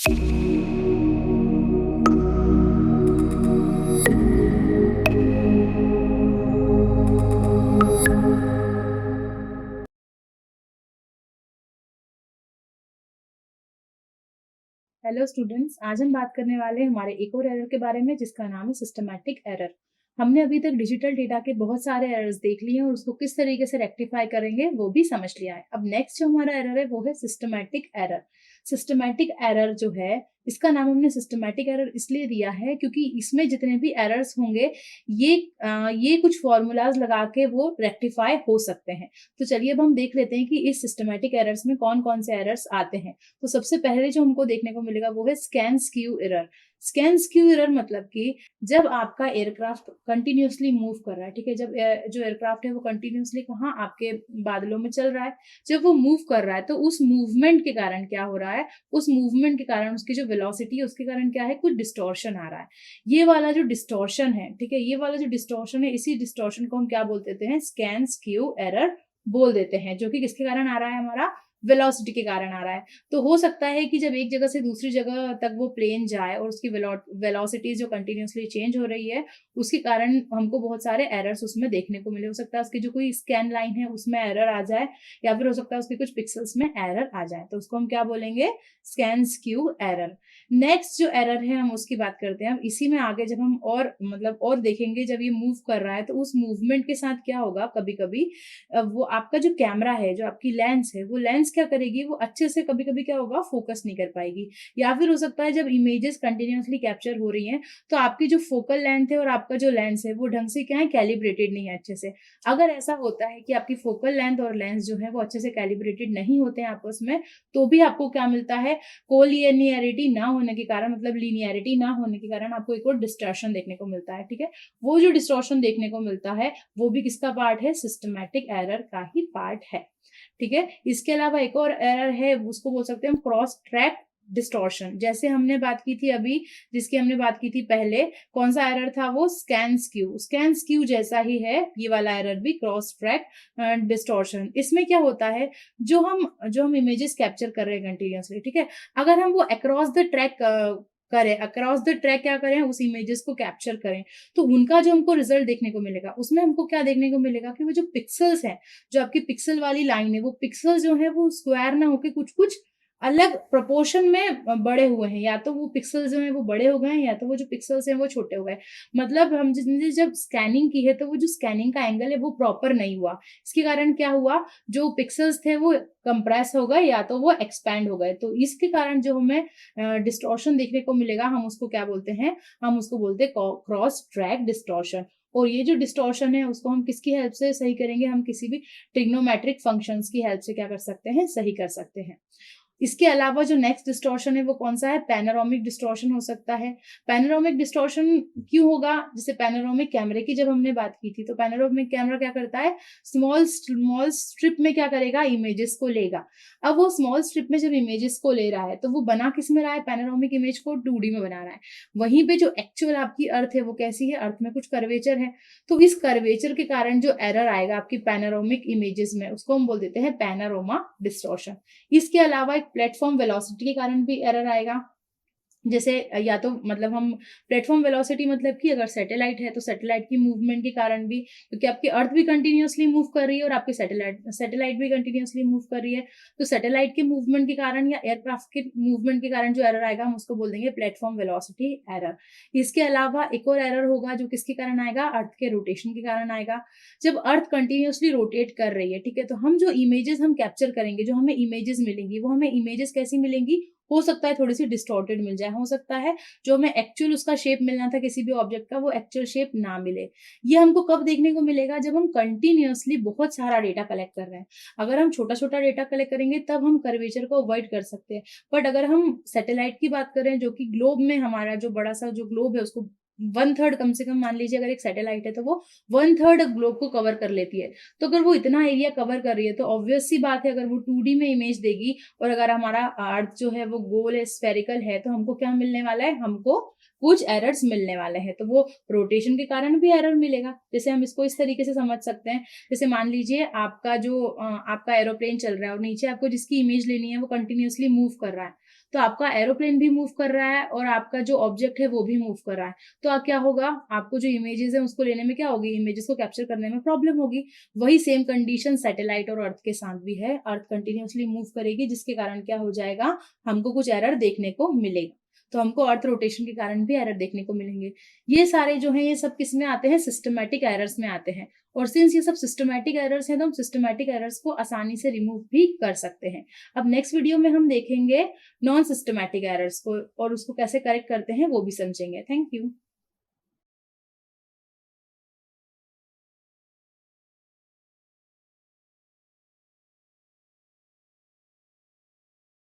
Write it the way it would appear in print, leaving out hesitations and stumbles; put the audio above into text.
Hello students, आज हम बात करने वाले हैं हमारे एक और एरर के बारे में जिसका नाम है सिस्टमैटिक एरर। हमने अभी तक डिजिटल डेटा के बहुत सारे एरर्स देख लिए हैं और उसको किस तरीके से रेक्टिफाई करेंगे वो भी समझ लिया है। अब नेक्स्ट जो हमारा एरर है वो है सिस्टमैटिक एरर। सिस्टमैटिक एरर जो है, इसका नाम हमने सिस्टमैटिक एरर इसलिए दिया है क्योंकि इसमें जितने भी एरर्स होंगे ये कुछ फॉर्मूलाज लगा के वो रेक्टिफाई हो सकते हैं। तो चलिए अब हम देख लेते हैं कि इस सिस्टमैटिक एरर्स में कौन कौन से एरर्स आते हैं। तो सबसे पहले जो हमको देखने को मिलेगा वो है scan skew error. Scan skew error मतलब कि जब आपका एयरक्राफ्ट कंटिन्यूअसली मूव कर रहा है, ठीक है, जब जो एयरक्राफ्ट है वो कंटिन्यूअसली कहाँ आपके बादलों में चल रहा है, जब वो मूव कर रहा है तो उस मूवमेंट के कारण क्या हो रहा है, उस मूवमेंट के कारण उसकी जो वेलोसिटी है उसके कारण क्या है, कुछ डिस्टॉर्शन आ रहा है। ये वाला जो डिस्टॉर्शन है, ठीक है, ये वाला जो डिस्टॉर्शन है, इसी डिस्टॉर्शन को हम क्या बोल देते हैं, स्कैन स्क्यू एरर बोल देते हैं, जो कि किसके कारण आ रहा है, हमारा वेलोसिटी के कारण आ रहा है। तो हो सकता है कि जब एक जगह से दूसरी जगह तक वो प्लेन जाए और उसकी वेलोसिटी जो कंटिन्यूअसली चेंज हो रही है, उसके कारण हमको बहुत सारे एरर्स उसमें देखने को मिले। हो सकता है उसकी जो कोई स्कैन लाइन है उसमें एरर आ जाए, या फिर हो सकता है उसके कुछ पिक्सल्स में एरर आ जाए, तो उसको हम क्या बोलेंगे, स्कैन स्क्यू एरर। नेक्स्ट जो एरर है हम उसकी बात करते हैं। अब इसी में आगे जब हम और देखेंगे, जब ये मूव कर रहा है तो उस मूवमेंट के साथ क्या होगा, कभी कभी वो आपका जो कैमरा है, जो आपकी लेंस है, वो लेंस क्या करेगी, वो अच्छे से कभी कभी क्या होगा, फोकस नहीं कर पाएगी। या फिर हो सकता है जब इमेजेस कंटिन्यूअसली कैप्चर हो रही हैं तो आपकी जो फोकल लेंथ है और आपका जो लेंस है वो ढंग से क्या है, कैलिब्रेटेड नहीं है अच्छे से। अगर ऐसा होता है कि आपकी फोकल लेंथ और लेंस जो है वो अच्छे से कैलिब्रेटेड नहीं होते हैं आपस में, तो भी आपको क्या मिलता है, कोलिनियरिटी ना होने के कारण, मतलब लीनियरिटी ना होने के कारण आपको एक और डिस्टॉर्शन देखने को मिलता है। ठीक है, वो जो डिस्टॉर्शन देखने को मिलता है वो भी किसका पार्ट है, सिस्टमैटिक एरर का ही पार्ट है। ठीक है, इसके अलावा एक और एरर है, उसको बोल सकते हैं हम क्रॉस ट्रैक डिस्टॉर्शन। जैसे हमने बात की थी अभी, जिसकी हमने बात की थी पहले, कौन सा एरर था वो, स्कैन स्क्यू। स्कैन स्क्यू जैसा ही है ये वाला एरर भी, क्रॉस ट्रैक डिस्टॉर्शन। इसमें क्या होता है, जो हम इमेजेस कैप्चर कर रहे हैं कंटिन्यूअसली, ठीक है, अगर हम वो अक्रॉस द ट्रैक करें, अक्रॉस द ट्रैक क्या करें, उस इमेजेस को कैप्चर करें, तो उनका जो हमको रिजल्ट देखने को मिलेगा उसमें हमको क्या देखने को मिलेगा कि वो जो पिक्सल्स हैं, जो आपकी पिक्सल वाली लाइन है, वो पिक्सल जो है वो स्क्वायर ना होके कुछ कुछ अलग प्रोपोर्शन में बड़े हुए हैं। या तो वो पिक्सल जो है वो बड़े हो गए हैं, या तो वो जो पिक्सल्स हैं वो छोटे हो गए। मतलब हम जिसने जब स्कैनिंग की है तो वो जो स्कैनिंग का एंगल है वो प्रॉपर नहीं हुआ। इसके कारण क्या हुआ, जो पिक्सल्स थे वो कंप्रेस हो गए या तो वो एक्सपैंड हो गए। तो इसके कारण जो हमें डिस्टॉर्शन देखने को मिलेगा, हम उसको क्या बोलते हैं, हम उसको बोलते हैं क्रॉस ट्रैक डिस्टॉर्शन। और ये जो डिस्टॉर्शन है उसको हम किसकी हेल्प से सही करेंगे, हम किसी भी ट्रिग्नोमेट्रिक फंक्शंस की हेल्प से क्या कर सकते हैं, सही कर सकते हैं। इसके अलावा जो नेक्स्ट डिस्टॉर्शन है वो कौन सा है, पैनोरामिक डिस्टॉर्शन हो सकता है। पैनोरामिक डिस्टॉर्शन क्यों होगा, जैसे पैनोरामिक कैमरे की जब हमने बात की थी, तो पैनोरामिक कैमरा क्या करता है, स्मॉल स्मॉल स्ट्रिप में क्या करेगा, इमेजेस को लेगा। अब वो स्मॉल स्ट्रिप में जब इमेजेस को ले रहा है तो वो बना किस में रहा है, पैनोरामिक इमेज को 2D में बना रहा है। वहीं पे जो एक्चुअल आपकी अर्थ है वो कैसी है, अर्थ में कुछ कर्वेचर है। तो इस कर्वेचर के कारण जो एरर आएगा आपकी पैनोरामिक इमेजेस में, उसको हम बोल देते हैं पैनोरामा डिस्टॉर्शन। इसके अलावा एक प्लेटफॉर्म वेलोसिटी के कारण भी एरर आएगा। जैसे या तो मतलब हम प्लेटफॉर्म वेलोसिटी मतलब कि अगर सैटेलाइट है तो सैटेलाइट की मूवमेंट के कारण भी, क्योंकि आपकी अर्थ भी कंटिन्यूअसली मूव कर रही है और आपकी सैटेलाइट भी कंटिन्यूअसली मूव कर रही है, तो सैटेलाइट के मूवमेंट के कारण या एयरक्राफ्ट के मूवमेंट के कारण जो एरर आएगा हम उसको बोल देंगे प्लेटफॉर्म वेलोसिटी एरर। इसके अलावा एक और एरर होगा जो किसके कारण आएगा, अर्थ के रोटेशन के कारण आएगा। जब अर्थ कंटिन्यूअसली रोटेट कर रही है, ठीक है, तो हम जो इमेजेस हम कैप्चर करेंगे, जो हमें इमेजेस मिलेंगी, वो हमें इमेजेस कैसी मिलेंगी, हो सकता है थोड़ी सी डिस्टॉर्टेड मिल जाए, हो सकता है जो हमें एक्चुअल उसका शेप मिलना था किसी भी ऑब्जेक्ट का वो एक्चुअल शेप ना मिले। ये हमको कब देखने को मिलेगा, जब हम कंटिन्यूअसली बहुत सारा डेटा कलेक्ट कर रहे हैं। अगर हम छोटा छोटा डेटा कलेक्ट करेंगे तब हम कर्वेचर को अवॉइड कर सकते हैं। बट अगर हम सैटेलाइट की बात करें, जो कि ग्लोब में, हमारा जो बड़ा सा जो ग्लोब है उसको 1/3 कम से कम, मान लीजिए अगर एक सैटेलाइट है तो वो 1/3 ग्लोब को कवर कर लेती है। तो अगर वो इतना एरिया कवर कर रही है तो ऑब्वियस सी बात है, अगर वो 2D में इमेज देगी और अगर हमारा अर्थ जो है वो गोल है, स्फेरिकल है, तो हमको क्या मिलने वाला है, हमको कुछ एरर्स मिलने वाले हैं। तो वो रोटेशन के कारण भी एरर मिलेगा। जैसे हम इसको इस तरीके से समझ सकते हैं, जैसे मान लीजिए आपका एरोप्लेन चल रहा है और नीचे आपको जिसकी इमेज लेनी है वो कंटिन्यूअसली मूव कर रहा है। तो आपका एरोप्लेन भी मूव कर रहा है और आपका जो ऑब्जेक्ट है वो भी मूव कर रहा है। तो अब क्या होगा, आपको जो इमेजेस है उसको लेने में क्या होगी, इमेजेस को कैप्चर करने में प्रॉब्लम होगी। वही सेम कंडीशन सैटेलाइट और अर्थ के साथ भी है। अर्थ कंटिन्यूअसली मूव करेगी जिसके कारण क्या हो जाएगा, हमको कुछ एरर देखने को मिलेगा। तो हमको अर्थ रोटेशन के कारण भी एरर देखने को मिलेंगे। ये सारे जो हैं ये सब किस में आते हैं, सिस्टमैटिक एरर्स में आते हैं। और सिंस ये सब सिस्टमैटिक एरर्स हैं तो हम सिस्टमैटिक एरर्स को आसानी से रिमूव भी कर सकते हैं। अब नेक्स्ट वीडियो में हम देखेंगे नॉन सिस्टमैटिक एरर्स को और उसको कैसे करेक्ट करते हैं वो भी समझेंगे। Thank you.